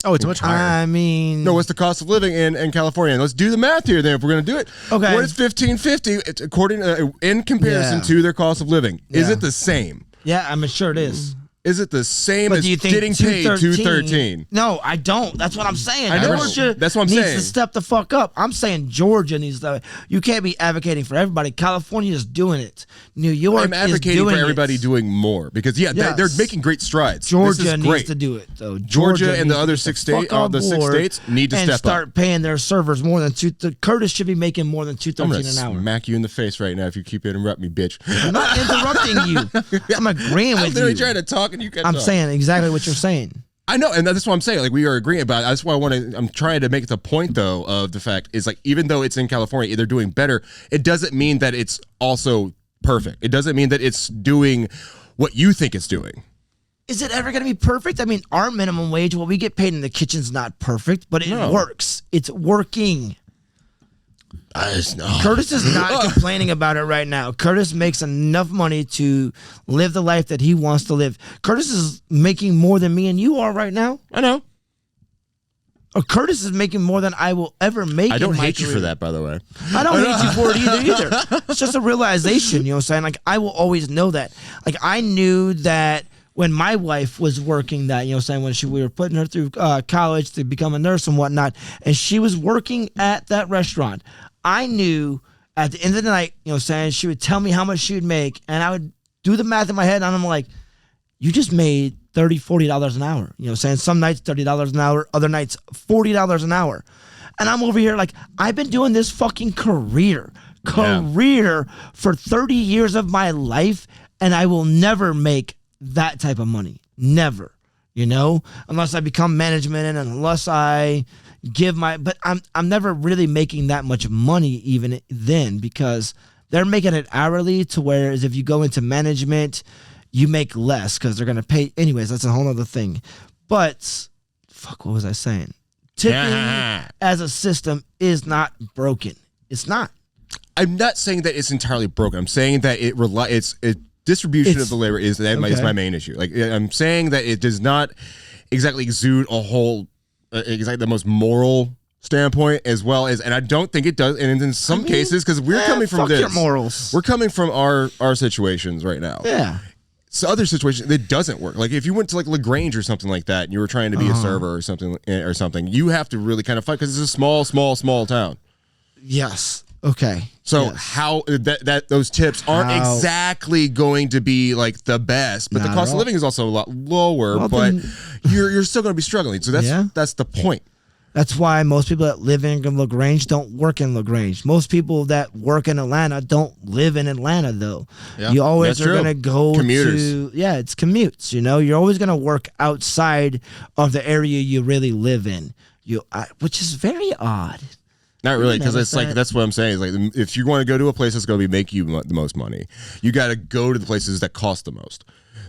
Oh, it's much higher. I mean, no. What's the cost of living in California? And let's do the math here. Then, if we're going to do it, okay. What is $15.50? It's according in comparison to their cost of living. Is it the same? Yeah, I'm sure it is. Is it the same but as do you think getting paid $213? No, I don't. That's what I'm saying. I know. Georgia That's what I'm needs saying. to step the fuck up. I'm saying Georgia needs to. You can't be advocating for everybody. California is doing it. New York I'm advocating is doing for everybody doing more because they're making great strides. Georgia needs to do it though. Georgia and the other six states, the 6 states need to step up and start paying their servers more than Curtis should be making more than $213 an hour. I'm smack you in the face right now if you keep interrupting me, bitch. I'm not interrupting you. I'm agreeing with you. I'm literally trying to talk and you can't. I'm saying exactly what you're saying. I know, and that's what I'm saying. Like we are agreeing about it. That's why I'm trying to make the point though of the fact is like even though it's in California, they're doing better. It doesn't mean that it's also perfect. It doesn't mean that it's doing what you think it's doing. Is it ever going to be perfect? I mean, our minimum wage, what we get paid in the kitchen's not perfect, but it works. It's working. Curtis is not complaining about it right now. Curtis makes enough money to live the life that he wants to live. Curtis is making more than me and you are right now. I know. Curtis is making more than I will ever make. I don't hate you for that, by the way. I don't hate you for it either. It's just a realization, you know what I'm saying? Like, I will always know that. Like, I knew that when my wife was working that, you know what I'm saying, when we were putting her through college to become a nurse and whatnot, and she was working at that restaurant, I knew at the end of the night, you know what I'm saying, she would tell me how much she would make, and I would do the math in my head, and I'm like, you just made $30, $40 an hour. You know what I'm saying? Some nights $30 an hour, other nights $40 an hour. And I'm over here like, I've been doing this fucking career for 30 years of my life, and I will never make that type of money. Never. You know? Unless I become management and unless I give but I'm never really making that much money even then because they're making it hourly to where if you go into management, you make less because they're going to pay. Anyways, that's a whole other thing. But, fuck, what was I saying? Tipping as a system is not broken. It's not. I'm not saying that it's entirely broken. I'm saying that distribution of the labor is my main issue. Like I'm saying that it does not exactly exude a whole, exactly the most moral standpoint as well as, and I don't think it does. And in some cases, because we're coming from this, your morals. We're coming from our situations right now. Yeah. So other situations it doesn't work. Like if you went to like LaGrange or something like that, and you were trying to be a server or something, you have to really kind of fight because it's a small town. Yes. Okay. So how those tips aren't exactly going to be like the best, but the cost of living is also a lot lower. But you're still going to be struggling. So that's the point. That's why most people that live in LaGrange don't work in LaGrange. Most people that work in Atlanta don't live in Atlanta, though. Yeah, you always are going to go commuters. It's commutes. You know, you're always going to work outside of the area you really live in. Which is very odd. Not really, because it's like that's what I'm saying. Is like if you want to go to a place that's going to make you the most money, you got to go to the places that cost the most.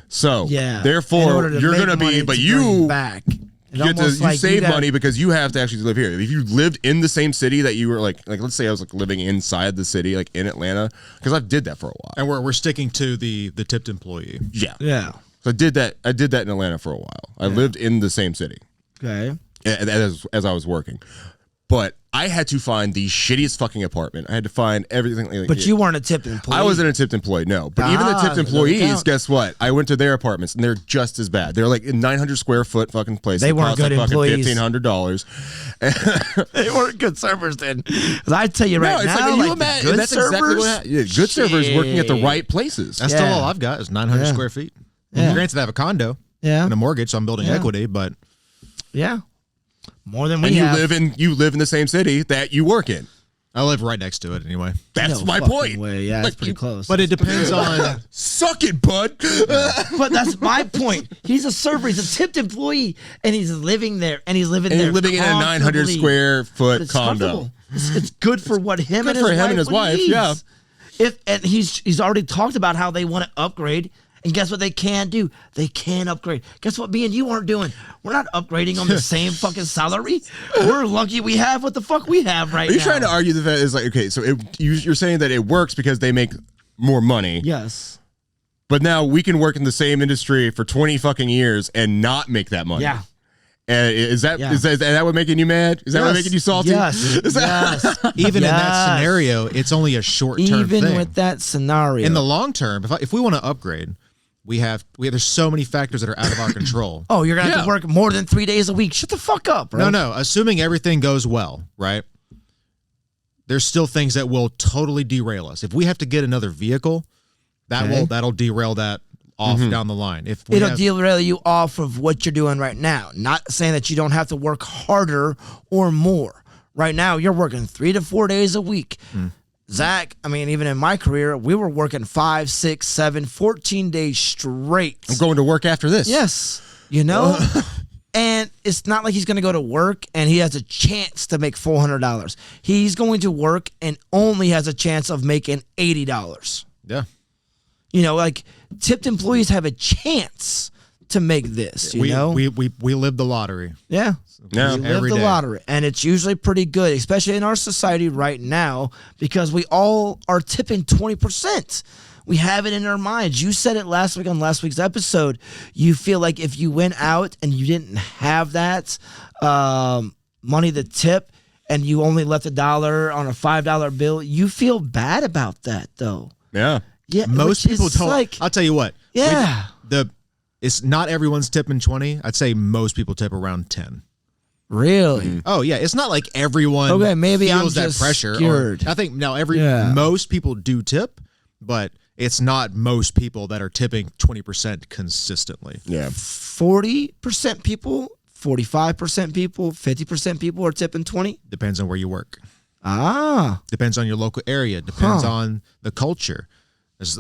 So therefore, you're going to be, but you back. You save money because you have to actually live here. If you lived in the same city that you were like let's say I was like living inside the city, like in Atlanta, because I did that for a while. And we're sticking to the tipped employee. Yeah. Yeah. So I did that in Atlanta for a while. I lived in the same city. Okay. As I was working. But I had to find the shittiest fucking apartment. I had to find everything. Like, but you weren't a tipped employee. I wasn't a tipped employee, no. But even the tipped employees, guess what? I went to their apartments, and they're just as bad. They're like in 900 square foot fucking place. They weren't good like employees. $1,500. They weren't good servers then. I tell you right now, like, you imagine that's exactly what happened. Yeah, good servers working at the right places. That's still all I've got is 900 square feet. Yeah. Granted, I have a condo and a mortgage, so I'm building equity, but more than we have. You live in the same city that you work in. I live right next to it anyway. That's my point. Yeah, it's pretty close. But it depends on... Suck it, bud. But that's my point. He's a server. He's a tipped employee, and he's living there, and he's living there. Living in a 900 square foot condo. It's good for what him good and for him and his wife. Yeah. And he's already talked about how they want to upgrade. And guess what they can do? They can upgrade. Guess what me and you aren't doing? We're not upgrading on the same fucking salary. We're lucky we have what the fuck we have right now. Are you trying to argue the fact is like, okay, so you're saying that it works because they make more money. Yes. But now we can work in the same industry for 20 fucking years and not make that money. Yeah. And is that what making you mad? Is that what making you salty? Yes. Even in that scenario, it's only a short-term thing. Even with that scenario. In the long term, if we want to upgrade, there's so many factors that are out of our control. Oh, you're going to have to work more than 3 days a week. Shut the fuck up, bro. No. Assuming everything goes well, right? There's still things that will totally derail us. If we have to get another vehicle, that'll derail that off down the line. It'll derail you off of what you're doing right now. Not saying that you don't have to work harder or more. Right now, you're working 3 to 4 days a week. Zach, I mean, even in my career, we were working 5, 6, 7, 14 days straight. I'm going to work after this. Yes. You know? And it's not like he's going to go to work and he has a chance to make $400. He's going to work and only has a chance of making $80. Yeah. You know, like tipped employees have a chance to make this, you know? We live the lottery. Yeah. Yeah. We live the lottery. And it's usually pretty good, especially in our society right now, because we all are tipping 20%. We have it in our minds. You said it last week on last week's episode. You feel like if you went out and you didn't have that money to tip and you only left $1 on a $5 bill, you feel bad about that, though. Yeah. Yeah. Most people don't. Like, I'll tell you what. Yeah. It's not everyone's tipping 20. I'd say most people tip around 10. Really? Oh yeah, it's not like everyone maybe feels I'm that just pressure. Scared. I think most people do tip, but it's not most people that are tipping 20% consistently. Yeah. 40% people, 45% people, 50% people are tipping 20? Depends on where you work. Depends on your local area. Depends on the culture. It's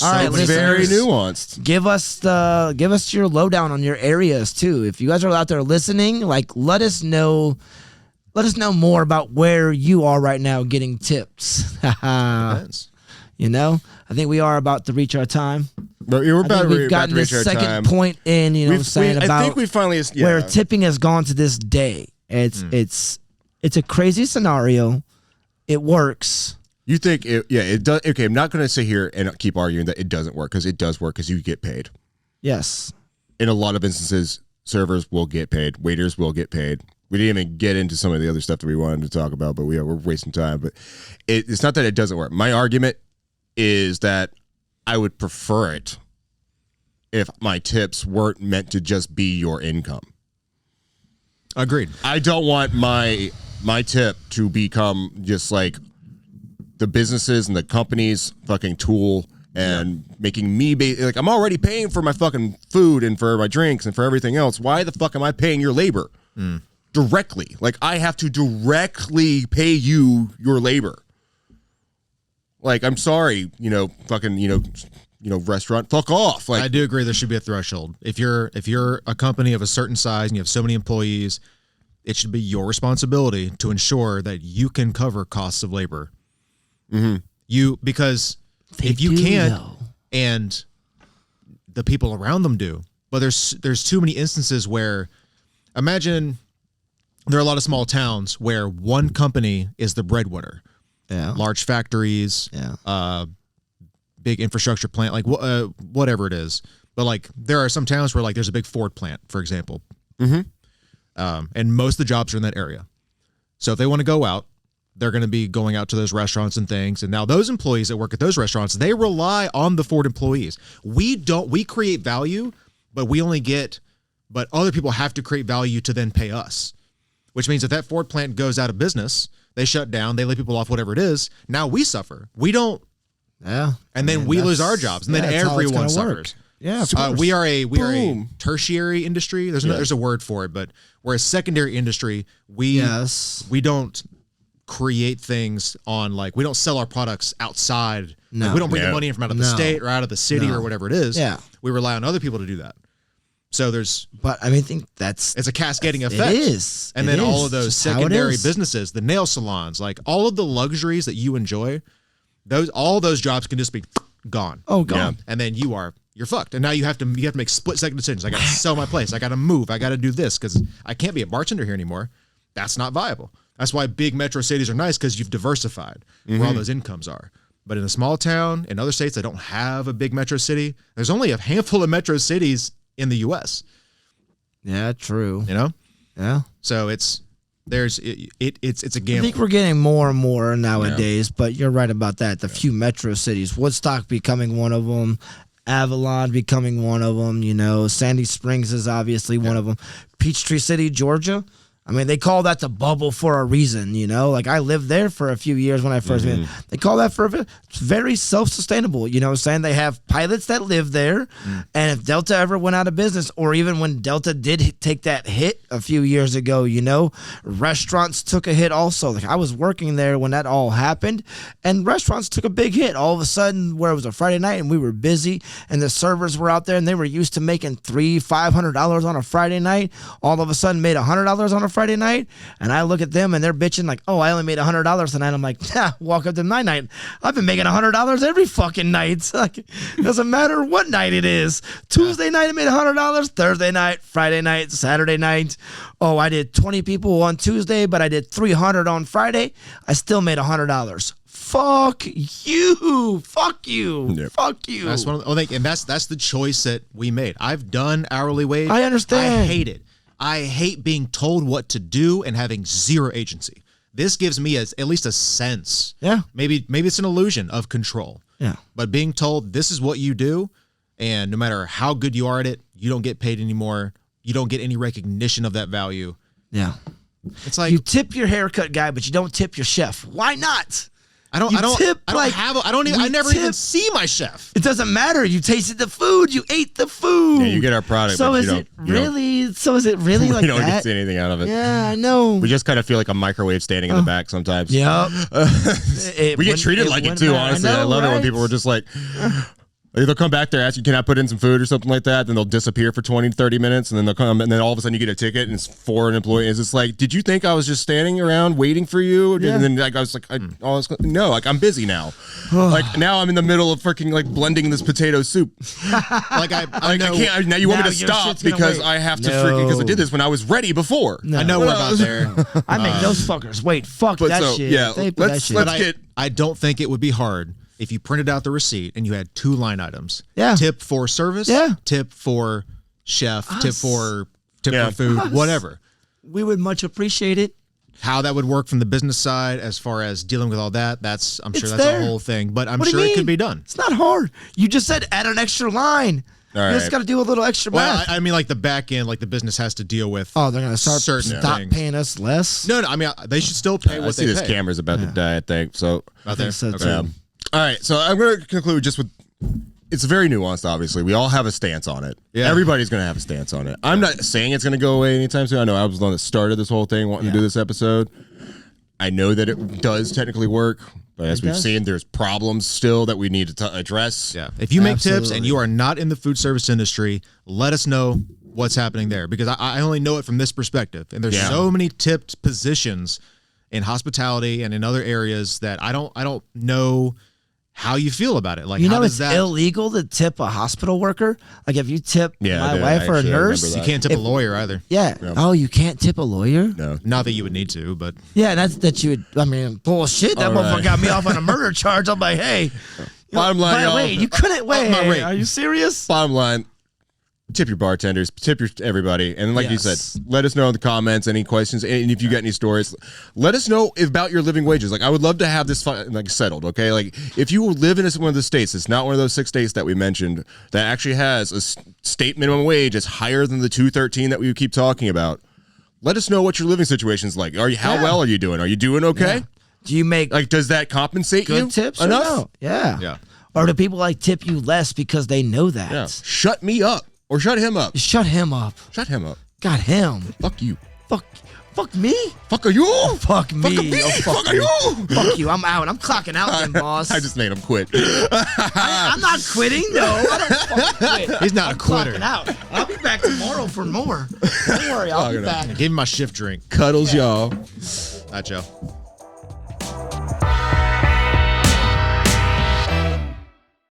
all right, very nuanced. Give us your lowdown on your areas too. If you guys are out there listening, like let us know more about where you are right now getting tips. Depends. You know, I think we are about to reach our time. But we've gotten this second point in. You know, saying about I think we finally where tipping has gone to this day. It's a crazy scenario. It works. You think it does? Okay, I'm not going to sit here and keep arguing that it doesn't work because it does work because you get paid. Yes. In a lot of instances, servers will get paid, waiters will get paid. We didn't even get into some of the other stuff that we wanted to talk about, but we're wasting time. But it's not that it doesn't work. My argument is that I would prefer it if my tips weren't meant to just be your income. Agreed. I don't want my tip to become just like the businesses and the companies fucking tool and making me like I'm already paying for my fucking food and for my drinks and for everything else. Why the fuck am I paying your labor directly? Like I have to directly pay you your labor. Like I'm sorry, restaurant, fuck off. Like I do agree there should be a threshold. If you're a company of a certain size and you have so many employees, it should be your responsibility to ensure that you can cover costs of labor. Because if you can't, and the people around them do, but there's too many instances where, imagine there are a lot of small towns where one company is the breadwinner. Yeah. Large factories. Yeah. Big infrastructure plant, like whatever it is. But like there are some towns where like there's a big Ford plant, for example. And most of the jobs are in that area. So if they want to go out, they're going to be going out to those restaurants and things. And now those employees that work at those restaurants, they rely on the Ford employees. We create value, but but other people have to create value to then pay us, which means if that Ford plant goes out of business, they shut down, they lay people off, whatever it is. Now we suffer. We don't. Yeah. And then we lose our jobs, and then everyone suffers. Yeah, we are a tertiary industry. There's a word for it, but we're a secondary industry. We don't create things on we don't sell our products outside. No. We don't bring the money in from out of the state or out of the city or whatever it is. Yeah. We rely on other people to do that. So but I think it's a cascading effect. It is. And it then is. all of those Just secondary businesses, the nail salons, all of the luxuries that you enjoy, all those jobs can just be gone. Oh, gone. Yeah. And then you're fucked. And now you have to make split second decisions. I got to sell my place. I got to move. I got to do this because I can't be a bartender here anymore. That's not viable. That's why big metro cities are nice, because you've diversified where all those incomes are. But in a small town, in other states that don't have a big metro city, there's only a handful of metro cities in the U.S. Yeah, true. You know? Yeah. So it's a gamble. I think we're getting more and more nowadays, but you're right about that. The few metro cities, Woodstock becoming one of them, Avalon becoming one of them, Sandy Springs is obviously one of them. Peachtree City, Georgia. I mean, they call that the bubble for a reason, I lived there for a few years when I first moved. They call that it's very self-sustainable, saying they have pilots that live there. And if Delta ever went out of business, or even when Delta did take that hit a few years ago, restaurants took a hit also. I was working there when that all happened, and restaurants took a big hit. All of a sudden, where it was a Friday night and we were busy and the servers were out there and they were used to making $300-$500 on a Friday night, all of a sudden made $100 on a Friday night, and I look at them and they're bitching I only made $100 tonight. I'm like, walk up to my night. I've been making $100 every fucking night. Doesn't matter what night it is. Tuesday night I made $100. Thursday night, Friday night, Saturday night. Oh, I did 20 people on Tuesday, but I did 300 on Friday. I still made $100. Fuck you. Fuck you. Yep. Fuck you. That's one of the, and that's the choice that we made. I've done hourly wage. I understand. I hate it. I hate being told what to do and having zero agency. This gives me at least a sense. Yeah. Maybe it's an illusion of control. Yeah. But being told this is what you do, and no matter how good you are at it, you don't get paid anymore. You don't get any recognition of that value. Yeah. It's like you tip your haircut guy, but you don't tip your chef. Why not? I never even see my chef. It doesn't matter. You tasted the food. You ate the food. Yeah, you get our product. So is it really like that? We don't get to see anything out of it. Yeah, I know. We just kind of feel like a microwave standing in the back sometimes. Yep. We get treated like it too, honestly. I love it when people were just like, they'll come back there, ask you, can I put in some food or something like that? Then they'll disappear for 20, 30 minutes, and then they'll come, and then all of a sudden you get a ticket, and it's for an employee. It's like, did you think I was just standing around waiting for you? Yeah. And then I was like, no, I'm busy now. Now I'm in the middle of freaking blending this potato soup. I can't. Now you want me to stop because I have to freaking, because I did this when I was ready before. No. I know we're about there. I make those fuckers wait. Fuck that shit. Yeah, let's get. I don't think it would be hard if you printed out the receipt and you had 2 line items. Yeah. Tip for service. Yeah. Tip for chef. Tip for food. Whatever. We would much appreciate it. How that would work from the business side as far as dealing with all that, I'm sure that's there. a whole thing. But I'm sure it could be done. It's not hard. You just said add an extra line. All you just got to do a little extra math. I mean, the back end, the business has to deal with. Oh, they're going to stop things. paying us less? No, I mean, they should still pay what they pay. I see this camera's about to die, I think. So, I think so too. All right, so I'm going to conclude just with, it's very nuanced, obviously. We all have a stance on it. Yeah. Everybody's going to have a stance on it. I'm not saying it's going to go away anytime soon. I know I was the one that started this whole thing, wanting to do this episode. I know that it does technically work, but as we've seen, there's problems still that we need to address. Yeah. If you make tips and you are not in the food service industry, let us know what's happening there, because I only know it from this perspective. And there's so many tipped positions in hospitality and in other areas that I don't know how you feel about it. How does it's illegal to tip a hospital worker. If you tip my wife or a nurse, you can't tip a lawyer either. Yeah. Oh, you can't tip a lawyer? No. Not that you would need to, but yeah, that you would. I mean, bullshit. That motherfucker got me off on a murder charge. I'm like, hey. Bottom line, wait, you couldn't wait. Are you serious? Bottom line, tip your bartenders, tip your everybody. And like you said, let us know in the comments any questions. And if you got any stories, let us know about your living wages. Like, I would love to have this settled, okay? Like, if you live in one of the states, it's not one of those 6 states that we mentioned that actually has a state minimum wage that's higher than the $2.13 that we keep talking about. Let us know what your living situation is like. How well are you doing? Are you doing okay? Yeah. Do you make does that compensate good you tips enough? No? Yeah. Yeah. Or do people tip you less because they know that? Yeah. Shut me up or shut him up. Shut him up. Shut him up. Got him. Fuck you. Fuck me. Fuck are you? Fuck me. Fuck are you? Fuck you. I'm out. I'm clocking out then, boss. I just made him quit. I'm not quitting. No, I don't fucking quit. He's not I'm a quitter. Clocking out. I'll be back tomorrow for more. Don't worry. I'll be back. Give him my shift drink. Cuddles, y'all. Not y'all.